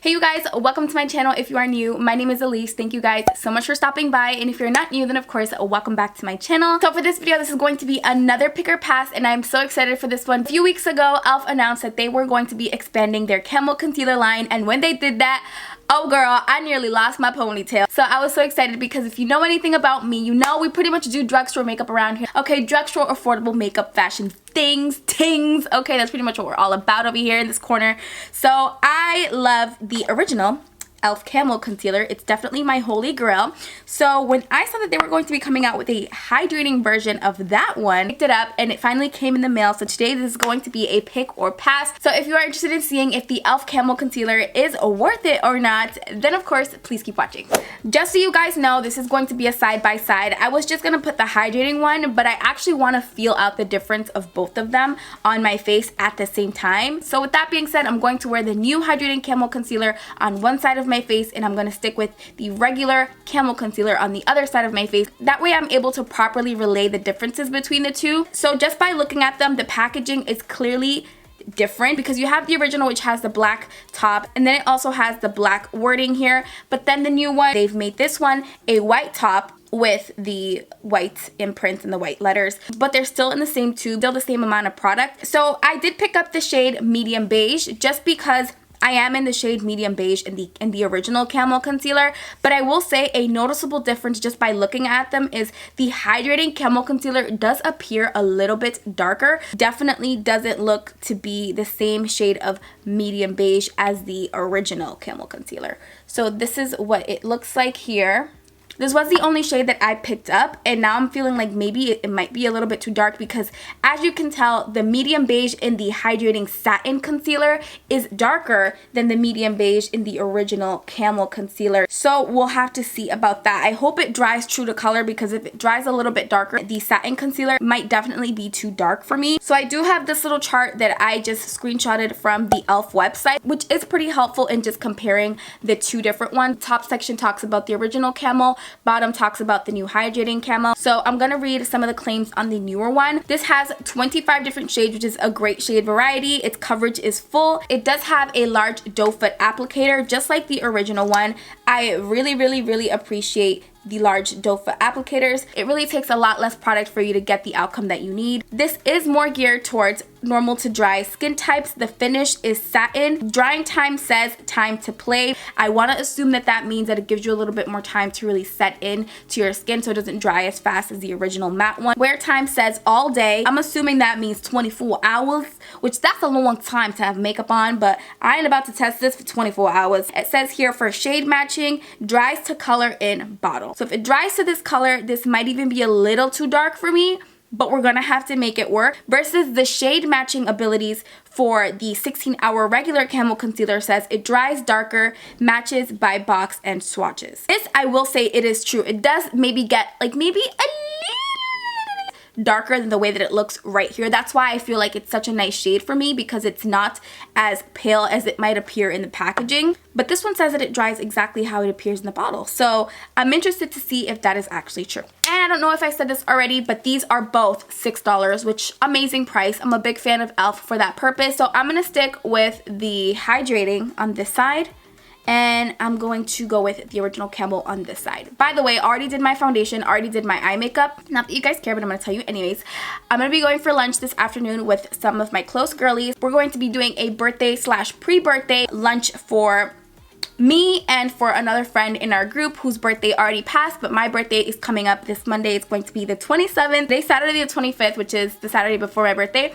Hey you guys, welcome to my channel. If you are new, my name is Allis. Thank you guys so much for stopping by, and if you're not new, then of course welcome back to my channel. So for this video, this is going to be another pick or pass, and I'm so excited for this one. A few weeks ago, ELF announced that they were going to be expanding their camo concealer line, and when they did that, oh girl, I nearly lost my ponytail. So I was so excited because if you know anything about me, you know we pretty much do drugstore makeup around here. Okay, drugstore affordable makeup fashion things. Okay, that's pretty much what we're all about over here in this corner. So I love the original ELF Camo Concealer. It's definitely my holy grail. So when I saw that they were going to be coming out with a hydrating version of that one, I picked it up and it finally came in the mail. So today this is going to be a pick or pass. So if you are interested in seeing if the ELF Camo Concealer is worth it or not, then of course please keep watching. Just so you guys know, this is going to be a side by side. I was just gonna put the hydrating one, but I actually want to feel out the difference of both of them on my face at the same time. So with that being said, I'm going to wear the new hydrating camo concealer on one side of my face, and I'm going to stick with the regular camo concealer on the other side of my face. That way I'm able to properly relay the differences between the two. So just by looking at them, the packaging is clearly different because you have the original, which has the black top, and then it also has the black wording here, but then the new one, they've made this one a white top with the white imprint and the white letters, but they're still in the same tube, still the same amount of product. So I did pick up the shade Medium Beige just because I am in the shade Medium Beige in the original camo concealer, but I will say a noticeable difference just by looking at them is the hydrating camo concealer does appear a little bit darker. Definitely doesn't look to be the same shade of Medium Beige as the original camo concealer. So this is what it looks like here. This was the only shade that I picked up, and now I'm feeling like maybe it might be a little bit too dark because as you can tell, the Medium Beige in the hydrating satin concealer is darker than the Medium Beige in the original camo concealer. So we'll have to see about that. I hope it dries true to color because if it dries a little bit darker, the satin concealer might definitely be too dark for me. So I do have this little chart that I just screenshotted from the ELF website, which is pretty helpful in just comparing the two different ones. Top section talks about the original camo, bottom talks about the new hydrating camo. So I'm gonna read some of the claims on the newer one. This has 25 different shades, which is a great shade variety. Its coverage is full. It does have a large doe foot applicator, just like the original one. I really appreciate the large doe foot applicators. It really takes a lot less product for you to get the outcome that you need. This is more geared towards normal to dry skin types. The finish is satin. Drying time says time to play. I want to assume that that means that it gives you a little bit more time to really set in to your skin so it doesn't dry as fast as the original matte one. Wear time says all day. I'm assuming that means 24 hours, which that's a long time to have makeup on, but I ain't about to test this for 24 hours. It says here for shade matching, dries to color in bottle. So if it dries to this color, this might even be a little too dark for me, but we're gonna have to make it work. Versus the shade matching abilities for the 16-hour regular camo concealer says it dries darker, matches by box and swatches. This, I will say, it is true. It does maybe get like maybe a little darker than the way that it looks right here. That's why I feel like it's such a nice shade for me, because it's not as pale as it might appear in the packaging. But this one says that it dries exactly how it appears in the bottle. So I'm interested to see if that is actually true. And I don't know if I said this already, but these are both $6, which amazing price. I'm a big fan of ELF for that purpose. So I'm gonna stick with the hydrating on this side, and I'm going to go with the original camo on this side. By the way, I already did my foundation, already did my eye makeup. Not that you guys care, but I'm gonna tell you anyways. I'm gonna be going for lunch this afternoon with some of my close girlies. We're going to be doing a birthday / pre-birthday lunch for me and for another friend in our group whose birthday already passed, but my birthday is coming up this Monday. It's going to be the 27th. Today's Saturday the 25th, which is the Saturday before my birthday.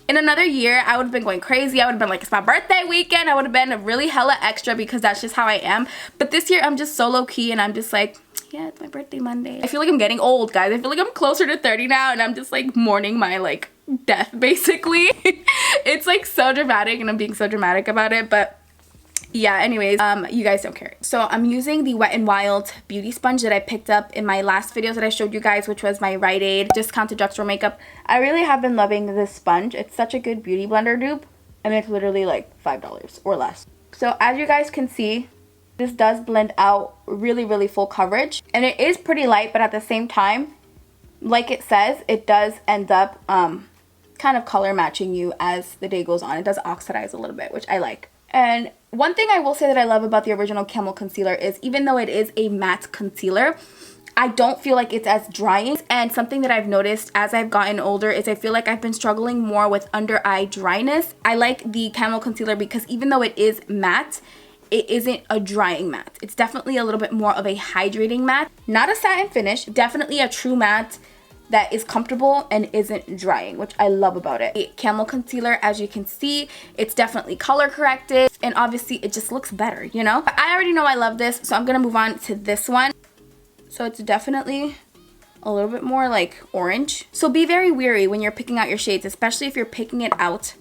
In another year, I would have been going crazy. I would have been like, it's my birthday weekend. I would have been really hella extra because that's just how I am. But this year, I'm just so low-key, and I'm just like, yeah, it's my birthday Monday. I feel like I'm getting old, guys. I feel like I'm closer to 30 now, and I'm just like mourning my like death, basically. It's like so dramatic, and I'm being so dramatic about it, but yeah, anyways, you guys don't care. So I'm using the Wet n Wild beauty sponge that I picked up in my last videos that I showed you guys, which was my Rite Aid discounted drugstore makeup. I really have been loving this sponge. It's such a good beauty blender dupe, and it's literally like $5 or less. So as you guys can see, this does blend out really full coverage, and it is pretty light, but at the same time, like it says, it does end up kind of color matching you as the day goes on. It does oxidize a little bit, which I like. And One thing I will say that I love about the original Camo Concealer is even though it is a matte concealer, I don't feel like it's as drying. And something that I've noticed as I've gotten older is I feel like I've been struggling more with under eye dryness. I like the Camo Concealer because even though it is matte, it isn't a drying matte. It's definitely a little bit more of a hydrating matte. Not a satin finish, definitely a true matte that is comfortable and isn't drying, which I love about it. The Camo Concealer, as you can see, it's definitely color corrected, and obviously it just looks better, you know? But I already know I love this, so I'm gonna move on to this one. So it's definitely a little bit more like orange. So be very wary when you're picking out your shades, especially if you're picking it out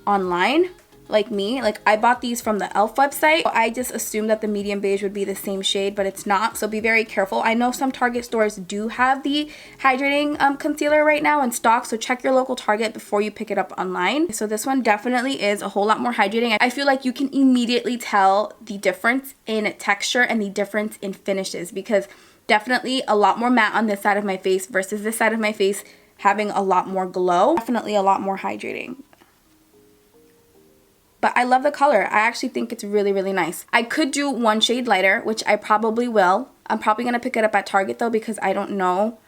online. Like me, like I bought these from the ELF website. I just assumed that the medium beige would be the same shade, but it's not, so be very careful. I know some Target stores do have the hydrating concealer right now in stock, so check your local Target before you pick it up online. So this one definitely is a whole lot more hydrating. I feel like you can immediately tell the difference in texture and the difference in finishes, because definitely a lot more matte on this side of my face versus this side of my face having a lot more glow. Definitely a lot more hydrating. But I love the color. I actually think it's really, really nice. I could do one shade lighter, which I probably will. I'm probably going to pick it up at Target though, because I don't know.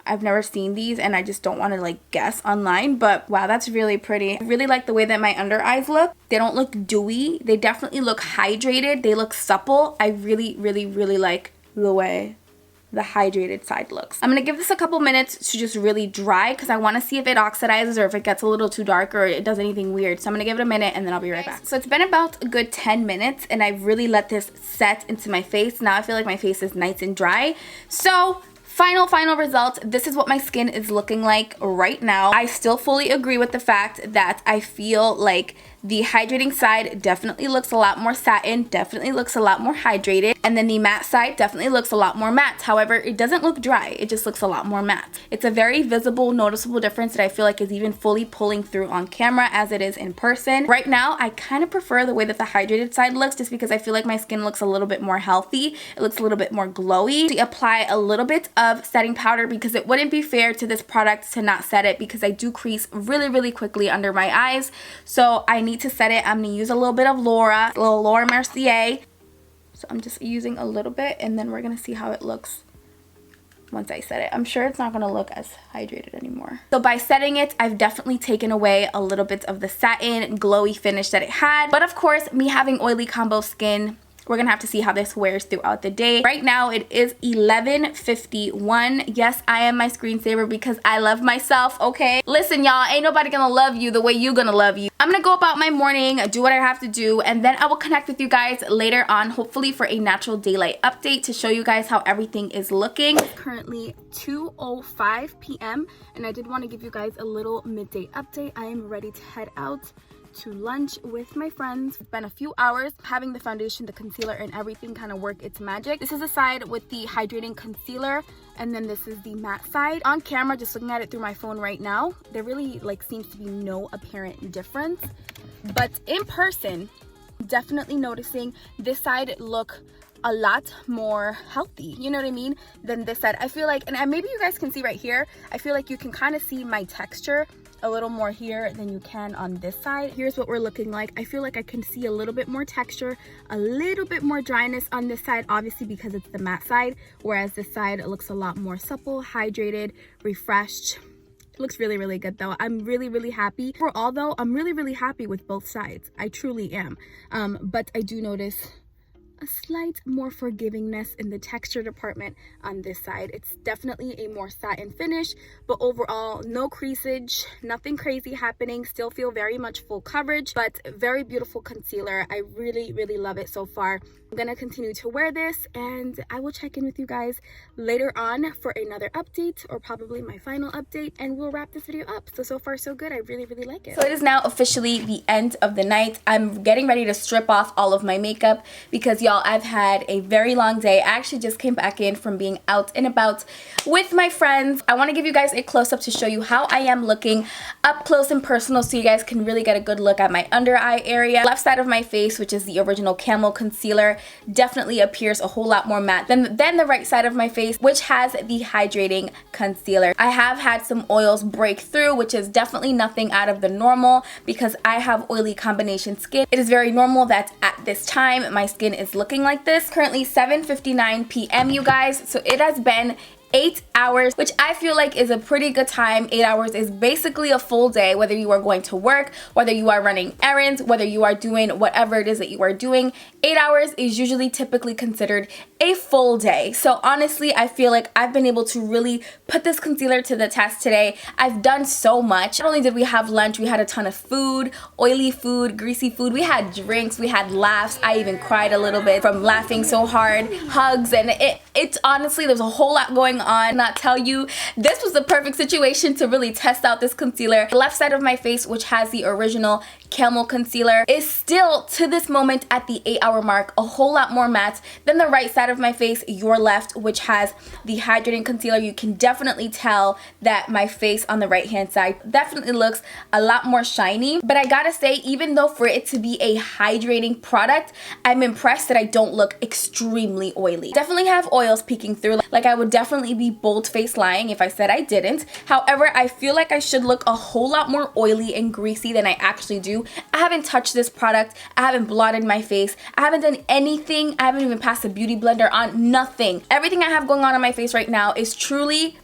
I've never seen these and I just don't want to like guess online. But wow, that's really pretty. I really like the way that my under eyes look. They don't look dewy. They definitely look hydrated. They look supple. I really, really, really like the way the hydrated side looks. I'm gonna give this a couple minutes to just really dry because I want to see if it oxidizes or if it gets a little too dark or it does anything weird. So I'm gonna give it a minute and then I'll be right back. So it's been about a good 10 minutes and I've really let this set into my face. Now I feel like my face is nice and dry. So final results. This is what my skin is looking like right now. I still fully agree with the fact that I feel like the hydrating side definitely looks a lot more satin, definitely looks a lot more hydrated, and then the matte side definitely looks a lot more matte. However, it doesn't look dry, it just looks a lot more matte. It's a very visible, noticeable difference that I feel like is even fully pulling through on camera as it is in person. Right now, I kind of prefer the way that the hydrated side looks just because I feel like my skin looks a little bit more healthy. It looks a little bit more glowy. To apply a little bit of setting powder because it wouldn't be fair to this product to not set it because I do crease really, really quickly under my eyes. So I need to set it. I'm going to use a little bit of Laura Mercier. So I'm just using a little bit and then we're going to see how it looks once I set it. I'm sure it's not going to look as hydrated anymore. So by setting it, I've definitely taken away a little bit of the satin glowy finish that it had. But of course, me having oily combo skin, we're gonna have to see how this wears throughout the day. Right now it is 11:51. Yes, I am my screensaver because I love myself, okay? Listen, y'all, ain't nobody gonna love you the way you gonna love you. I'm gonna go about my morning, do what I have to do, and then I will connect with you guys later on, hopefully for a natural daylight update to show you guys how everything is looking. It's currently 2:05 p.m. and I did want to give you guys a little midday update. I am ready to head out to lunch with my friends. It's been a few hours having the foundation, the concealer, and everything kind of work its magic. This is the side with the hydrating concealer, and then this is the matte side. On camera, just looking at it through my phone right now, there really like seems to be no apparent difference, but in person, definitely noticing this side look a lot more healthy, you know what I mean, than this side. I feel like, and maybe you guys can see right here, I feel like you can kind of see my texture a little more here than you can on this side. Here's what we're looking like. I feel like I can see a little bit more texture, a little bit more dryness on this side, obviously because it's the matte side, whereas this side looks a lot more supple, hydrated, refreshed. It looks really, really good though. I'm really, really happy. Overall though, I'm really, really happy with both sides. I truly am. But I do notice a slight more forgivingness in the texture department on this side. It's definitely a more satin finish, but overall no creasage, nothing crazy happening. Still feel very much full coverage, but very beautiful concealer. I really, really love it so far. I'm gonna continue to wear this and I will check in with you guys later on for another update or probably my final update, and we'll wrap this video up. So far so good. I really, really like it. So it is now officially the end of the night. I'm getting ready to strip off all of my makeup because y'all y'all, I've had a very long day. I actually just came back in from being out and about with my friends. I want to give you guys a close-up to show you how I am looking up close and personal so you guys can really get a good look at my under eye area. Left side of my face, which is the original Camo Concealer, definitely appears a whole lot more matte than the right side of my face, which has the Hydrating Concealer. I have had some oils break through, which is definitely nothing out of the normal because I have oily combination skin. It is very normal that at this time my skin is looking like this. Currently 7:59 p.m. you guys, so it has been 8 hours, which I feel like is a pretty good time. 8 hours is basically a full day, whether you are going to work, whether you are running errands, whether you are doing whatever it is that you are doing. 8 hours is usually typically considered a full day. So honestly, I feel like I've been able to really put this concealer to the test today. I've done so much. Not only did we have lunch, we had a ton of food, oily food, greasy food. We had drinks, we had laughs. I even cried a little bit from laughing so hard, hugs, and it's honestly, there's a whole lot going on. Not tell you, this was the perfect situation to really test out this concealer. The left side of my face, which has the original Camo Concealer, is still to this moment at the 8-hour mark a whole lot more matte than the right side of my face, your left, which has the Hydrating Concealer. You can definitely tell that my face on the right hand side definitely looks a lot more shiny. But I gotta say, even though for it to be a hydrating product, I'm impressed that I don't look extremely oily. Definitely have oils peeking through. Like, I would definitely be bold-faced lying if I said I didn't. However, I feel like I should look a whole lot more oily and greasy than I actually do. I haven't touched this product. I haven't blotted my face. I haven't done anything. I haven't even passed a beauty blender on. Nothing. Everything I have going on my face right now is truly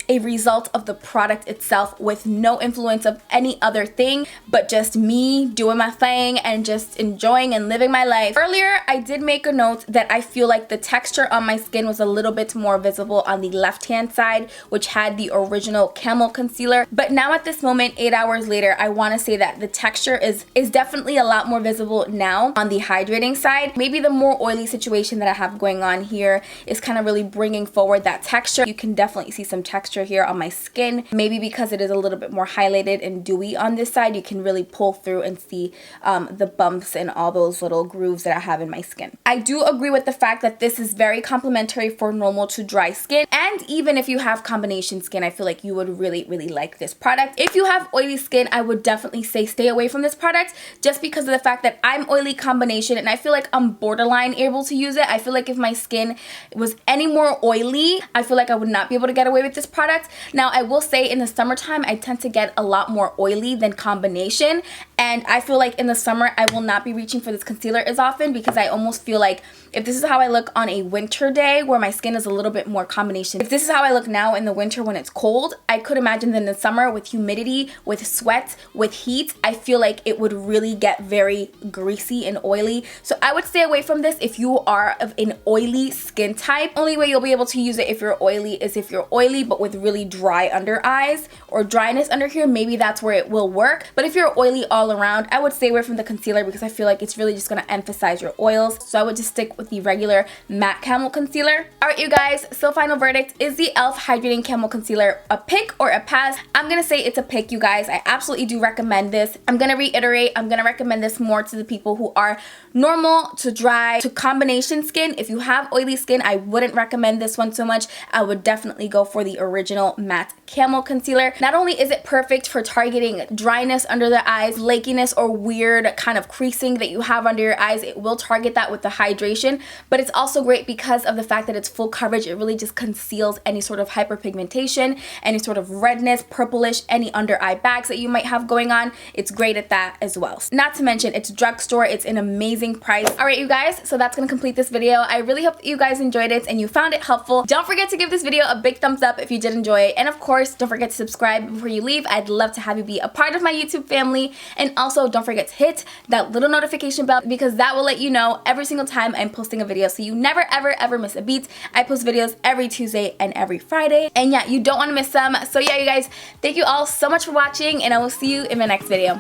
a result of the product itself, with no influence of any other thing but just me doing my thing and just enjoying and living my life. Earlier, I did make a note that I feel like the texture on my skin was a little bit more visible on the left hand side, which had the original Camo Concealer. But now at this moment, 8 hours later, I want to say that the texture is definitely a lot more visible now on the hydrating side. Maybe the more oily situation that I have going on here is kind of really bringing forward that texture. You can definitely see some texture here on my skin. Maybe because it is a little bit more highlighted and dewy on this side, you can really pull through and see the bumps and all those little grooves that I have in my skin. I do agree with the fact that this is very complimentary for normal to dry skin, and even if you have combination skin, I feel like you would really like this product. If you have oily skin, I would definitely say stay away from this product, just because of the fact that I'm oily combination and I feel like I'm borderline able to use it. I feel like if my skin was any more oily, I feel like I would not be able to get away with this product. Now, I will say in the summertime, I tend to get a lot more oily than combination, and I feel like in the summer, I will not be reaching for this concealer as often because I almost feel like if this is how I look on a winter day where my skin is a little bit more combination, if this is how I look now in the winter when it's cold, I could imagine that in the summer with humidity, with sweat, with heat, I feel like it would really get very greasy and oily. So I would stay away from this if you are of an oily skin type. Only way you'll be able to use it if you're oily is if you're oily but with really dry under eyes or dryness under here. Maybe that's where it will work. But if you're oily all around, I would stay away from the concealer because I feel like it's really just going to emphasize your oils. So I would just stick with the regular matte Camo Concealer. Alright you guys, so final verdict, is the ELF Hydrating Camo Concealer a pick or a pass? I'm going to say it's a pick, you guys. I absolutely do recommend this. I'm going to reiterate, I'm going to recommend this more to the people who are normal to dry to combination skin. If you have oily skin, I wouldn't recommend this one so much. I would definitely go for the original matte Camo Concealer. Not only is it perfect for targeting dryness under the eyes, flakiness, or weird kind of creasing that you have under your eyes, it will target that with the hydration, but it's also great because of the fact that it's full coverage. It really just conceals any sort of hyperpigmentation, any sort of redness, purplish, any under eye bags that you might have going on. It's great at that as well. Not to mention, it's drugstore. It's an amazing price. Alright you guys, so that's going to complete this video. I really hope that you guys enjoyed it and you found it helpful. Don't forget to give this video a big thumbs up if you did enjoy it, and of course, don't forget to subscribe before you leave. I'd love to have you be a part of my YouTube family, and also don't forget to hit that little notification bell because that will let you know every single time I'm posting a video, so you never ever miss a beat. I post videos every Tuesday and every Friday, and yeah, you don't want to miss them. So yeah, you guys, thank you all so much for watching, and I will see you in my next video.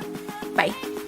Bye.